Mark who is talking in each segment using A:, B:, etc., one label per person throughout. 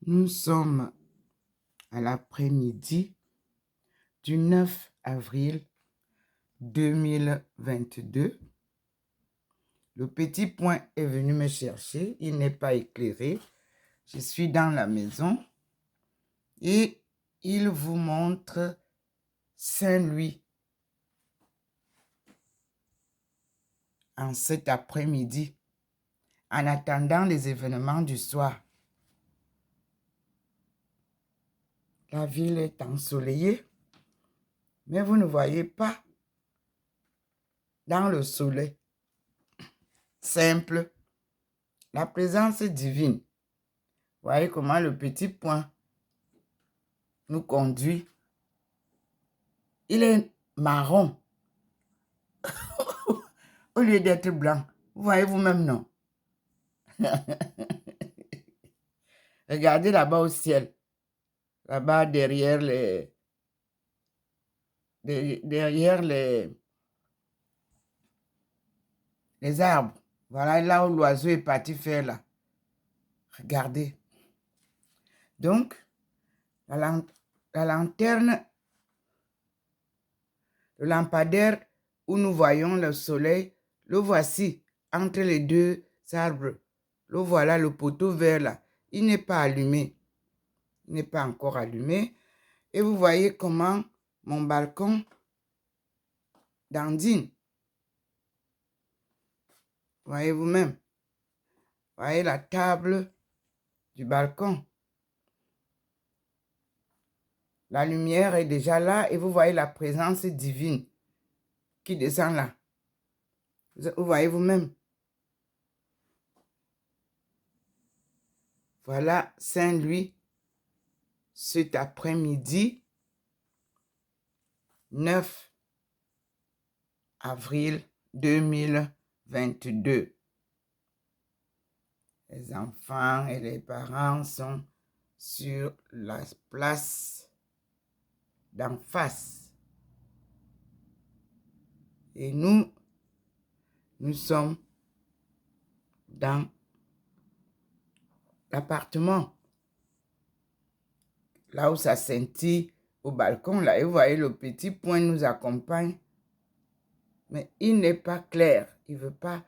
A: Nous sommes à l'après-midi du 9 avril 2022. Le petit point est venu me chercher. Il n'est pas éclairé. Je suis dans la maison et il vous montre Saint-Louis en cet après-midi, en attendant les événements du soir. La ville est ensoleillée, mais vous ne voyez pas dans le soleil simple la présence divine. Voyez comment le petit point nous conduit. Il est marron au lieu d'être blanc. Vous voyez vous-même, non? Regardez là-bas au ciel. Là-bas derrière les arbres. Voilà là où l'oiseau est parti faire là. Regardez. Donc, la lanterne, le lampadaire où nous voyons le soleil, le voici entre les deux arbres. Le voilà, le poteau vert là. Il n'est pas allumé. Il n'est pas encore allumé. Et vous voyez comment mon balcon dandine. Voyez vous-même. Voyez la table du balcon. La lumière est déjà là et vous voyez la présence divine qui descend là. Vous voyez vous-même. Voilà Saint-Louis cet après-midi 9 avril 2022. Les enfants et les parents sont sur la place d'en face. Et nous sommes dans l'appartement. Là où ça scintille au balcon, là, et vous voyez le petit point nous accompagne. Mais il n'est pas clair. Il veut pas.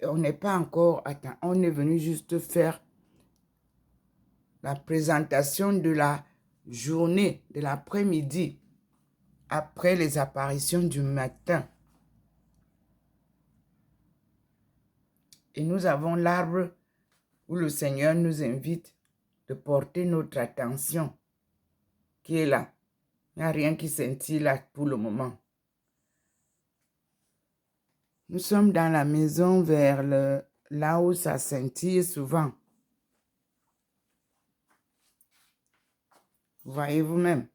A: On n'est pas encore. Attends, on est venu juste faire la présentation de la journée, de l'après-midi, après les apparitions du matin. Et nous avons l'arbre où le Seigneur nous invite de porter notre attention, qui est là. Il n'y a rien qui scintille là pour le moment. Nous sommes dans la maison vers là où ça scintille souvent. Vous voyez vous-même.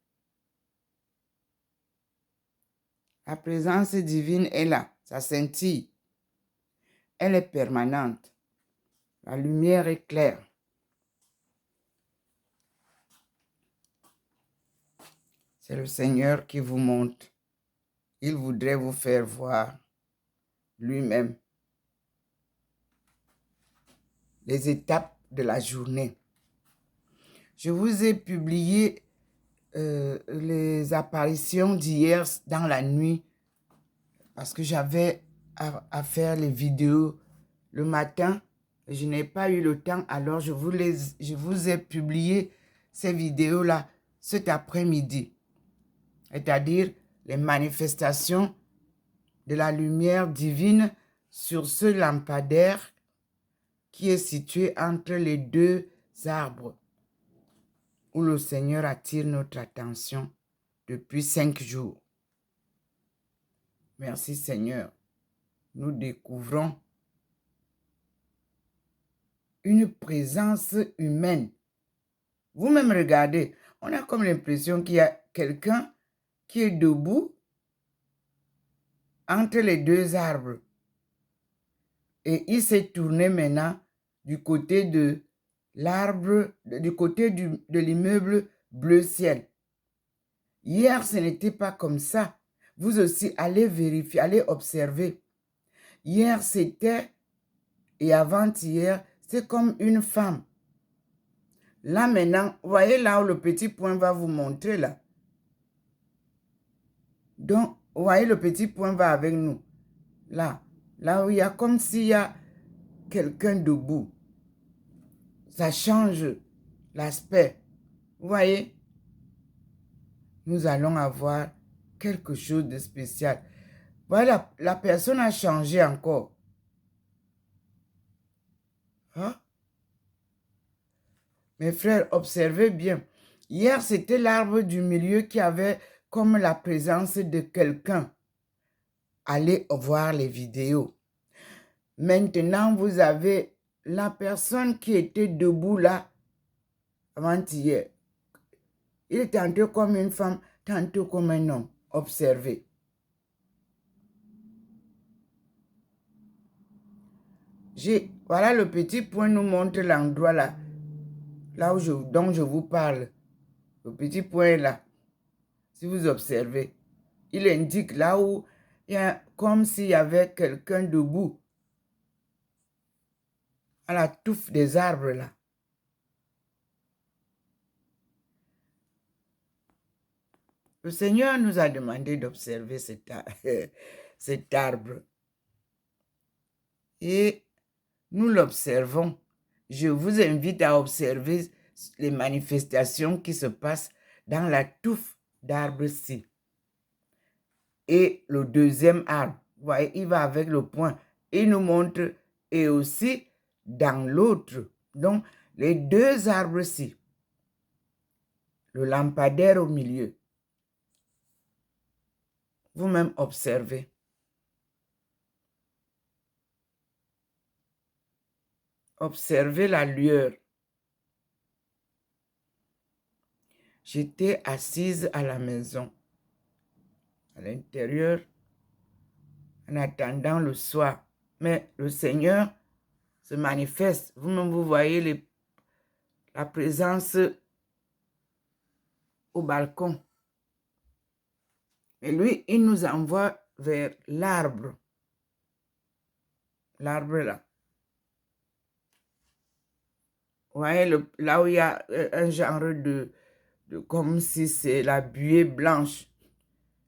A: La présence divine est là, ça scintille. Elle est permanente. La lumière est claire. C'est le Seigneur qui vous montre. Il voudrait vous faire voir lui-même les étapes de la journée. Je vous ai publié les apparitions d'hier dans la nuit parce que j'avais à faire les vidéos le matin. Je n'ai pas eu le temps, alors je vous ai publié ces vidéos-là cet après-midi. C'est-à-dire les manifestations de la lumière divine sur ce lampadaire qui est situé entre les deux arbres où le Seigneur attire notre attention depuis 5 jours. Merci Seigneur. Nous découvrons une présence humaine. Vous-même regardez, on a comme l'impression qu'il y a quelqu'un qui est debout entre les deux arbres. Et il s'est tourné maintenant du côté de l'arbre, du côté de l'immeuble bleu ciel. Hier, ce n'était pas comme ça. Vous aussi, allez vérifier, allez observer. Hier, c'était, et avant-hier, c'est comme une femme. Là maintenant, voyez là où le petit point va vous montrer là. Donc, vous voyez le petit point va avec nous. Là où il y a comme s'il y a quelqu'un debout. Ça change l'aspect. Vous voyez? Nous allons avoir quelque chose de spécial. Voilà, la personne a changé encore. Hein? Mes frères, observez bien. Hier, c'était l'arbre du milieu qui avait comme la présence de quelqu'un. Allez voir les vidéos. Maintenant, vous avez la personne qui était debout là, avant-hier. Il est tantôt comme une femme, tantôt comme un homme. Observez. Voilà, le petit point nous montre l'endroit là. Là dont je vous parle. Le petit point là. Si vous observez. Il indique là où il y a comme s'il y avait quelqu'un debout. À la touffe des arbres là. Le Seigneur nous a demandé d'observer cet arbre. Et nous l'observons. Je vous invite à observer les manifestations qui se passent dans la touffe d'arbre-ci. Et le deuxième arbre, vous voyez, il va avec le point. Il nous montre, et aussi dans l'autre. Donc, les deux arbres-ci. Le lampadaire au milieu. Vous-même observez. Observez la lueur. J'étais assise à la maison, à l'intérieur, en attendant le soir. Mais le Seigneur se manifeste. Vous-même, vous voyez la présence au balcon. Et lui, il nous envoie vers l'arbre. L'arbre là. Vous voyez, là où il y a un genre de comme si c'est la buée blanche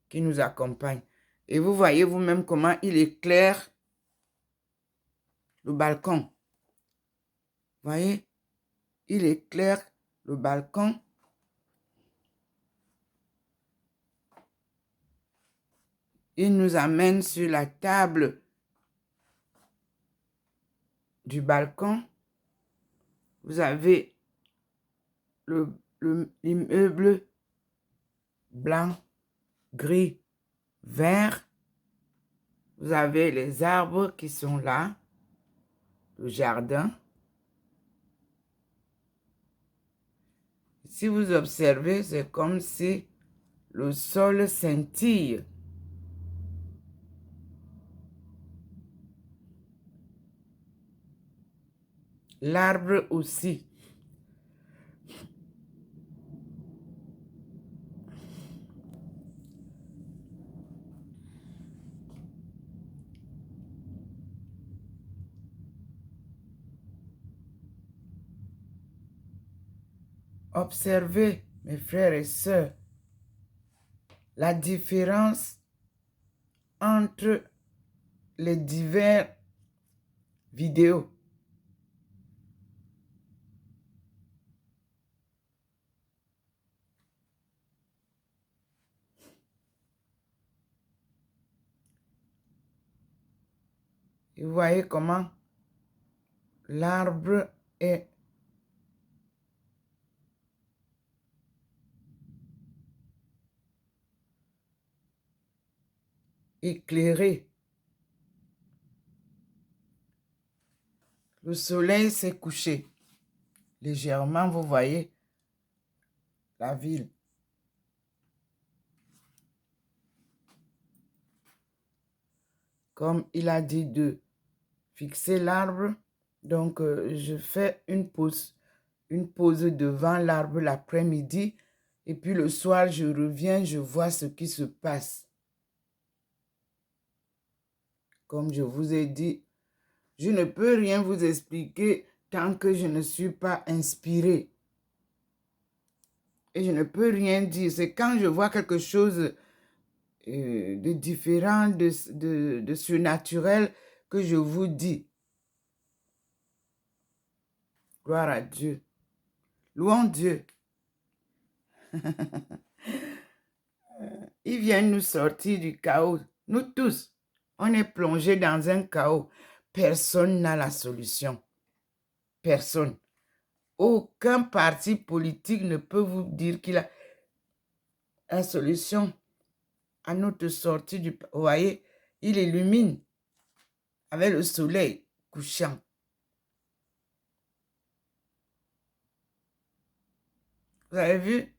A: qui nous accompagne. Et vous voyez vous-même comment il éclaire le balcon. Vous voyez, il éclaire le balcon. Il nous amène sur la table du balcon. Vous avez l'immeuble blanc, gris, vert. Vous avez les arbres qui sont là, le jardin. Si vous observez, c'est comme si le sol scintille. L'arbre aussi. Observez, mes frères et sœurs, la différence entre les divers vidéos. Et vous voyez comment l'arbre est éclairé. Le soleil s'est couché. Légèrement, vous voyez la ville. Comme il a dit de fixer l'arbre, donc je fais une pause devant l'arbre l'après-midi et puis le soir, je reviens, je vois ce qui se passe. Comme je vous ai dit, je ne peux rien vous expliquer tant que je ne suis pas inspirée. et je ne peux rien dire. C'est quand je vois quelque chose de différent, de surnaturel, que je vous dis. Gloire à Dieu. Louons Dieu. Il vient nous sortir du chaos. Nous tous, on est plongés dans un chaos. Personne n'a la solution. Personne. Aucun parti politique ne peut vous dire qu'il a la solution à notre sortie du... Vous voyez, il illumine avec le soleil couchant. Vous avez vu?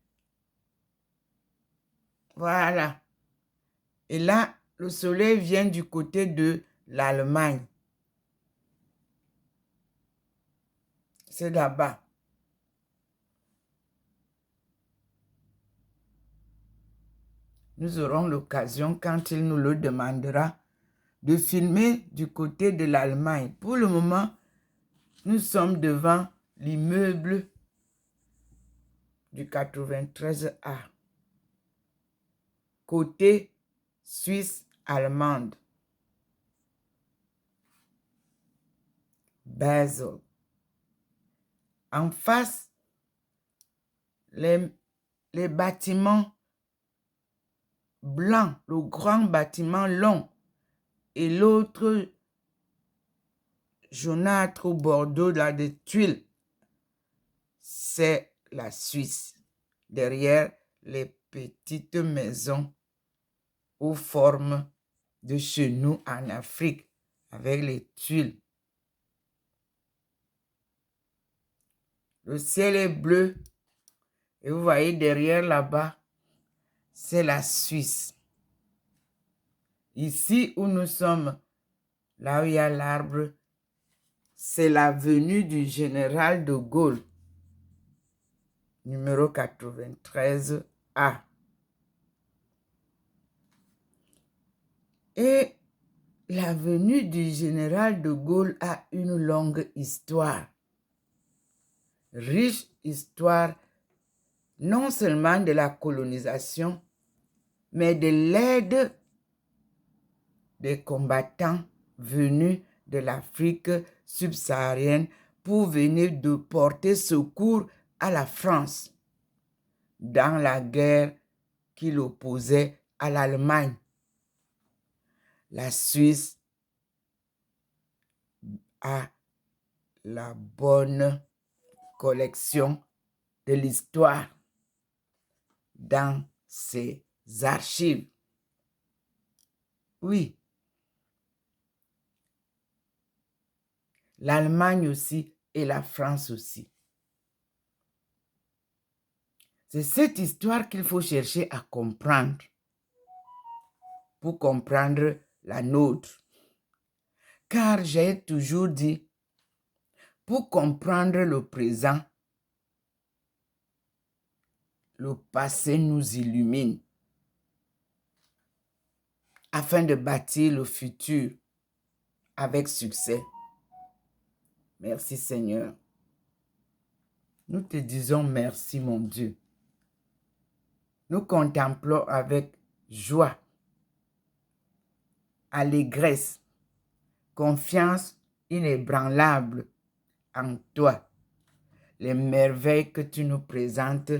A: Voilà. Et là, le soleil vient du côté de l'Allemagne. C'est là-bas. Nous aurons l'occasion, quand il nous le demandera, de filmer du côté de l'Allemagne. Pour le moment, nous sommes devant l'immeuble du 93A, côté Suisse-allemande. Basel. En face, les bâtiments blancs, le grand bâtiment long, et l'autre jaunâtre au bordeaux là, des tuiles, c'est la Suisse. Derrière les petites maisons aux formes de chenaux en Afrique, avec les tuiles. Le ciel est bleu, et vous voyez derrière là-bas, c'est la Suisse. Ici où nous sommes, là où il y a l'arbre, c'est l'avenue du général de Gaulle, numéro 93A. Et l'avenue du général de Gaulle a une longue histoire. Riche histoire, non seulement de la colonisation, mais de l'aide des combattants venus de l'Afrique subsaharienne pour venir de porter secours à la France dans la guerre qui l'opposait à l'Allemagne. La Suisse a la bonne collection de l'histoire dans ses archives. Oui. L'Allemagne aussi et la France aussi. C'est cette histoire qu'il faut chercher à comprendre pour comprendre la nôtre. Car j'ai toujours dit, pour comprendre le présent, le passé nous illumine afin de bâtir le futur avec succès. Merci Seigneur. Nous te disons merci mon Dieu. Nous contemplons avec joie, allégresse, confiance inébranlable en toi, les merveilles que tu nous présentes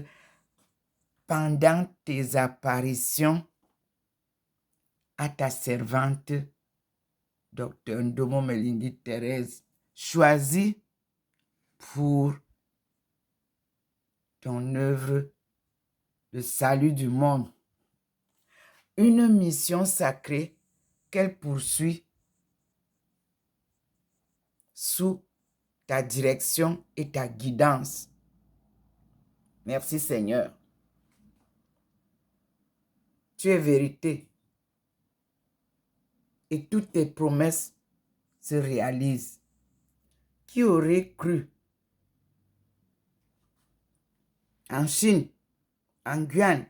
A: pendant tes apparitions à ta servante, Dr Ndomo Melindi Thérèse, choisie pour ton œuvre de salut du monde. Une mission sacrée qu'elle poursuit sous ta direction et ta guidance. Merci Seigneur. Tu es vérité et toutes tes promesses se réalisent. Qui aurait cru en Chine, en Guyane,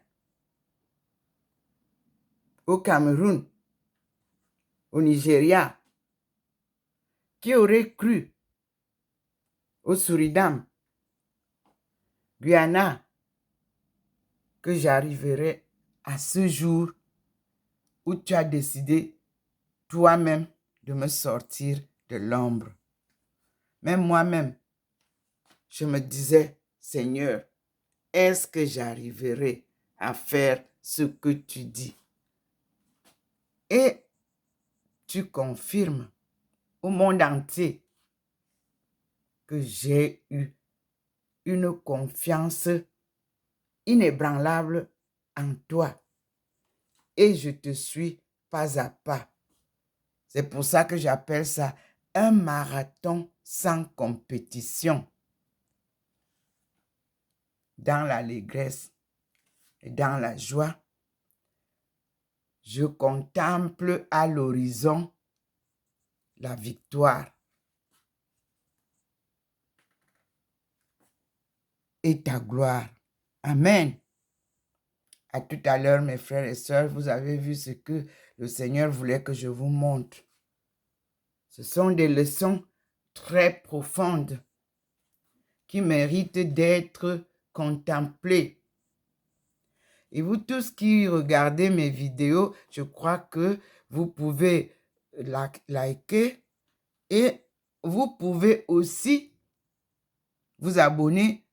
A: au Cameroun, au Nigeria? Qui aurait cru au Suriname, Guyana, que j'arriverai à ce jour où tu as décidé toi-même de me sortir de l'ombre. Même moi-même, je me disais, Seigneur, est-ce que j'arriverai à faire ce que tu dis? Et tu confirmes au monde entier que j'ai eu une confiance inébranlable en toi et je te suis pas à pas. C'est pour ça que j'appelle ça un marathon sans compétition. Dans l'allégresse et dans la joie, je contemple à l'horizon la victoire et ta gloire. Amen. À tout à l'heure, mes frères et sœurs, vous avez vu ce que le Seigneur voulait que je vous montre. Ce sont des leçons très profondes qui méritent d'être contemplées. Et vous tous qui regardez mes vidéos, je crois que vous pouvez liker et vous pouvez aussi vous abonner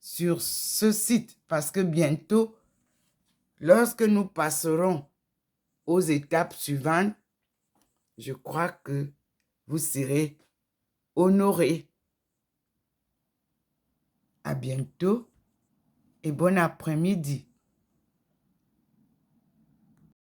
A: sur ce site parce que bientôt, lorsque nous passerons aux étapes suivantes, je crois que vous serez honorés. À bientôt et bon après-midi.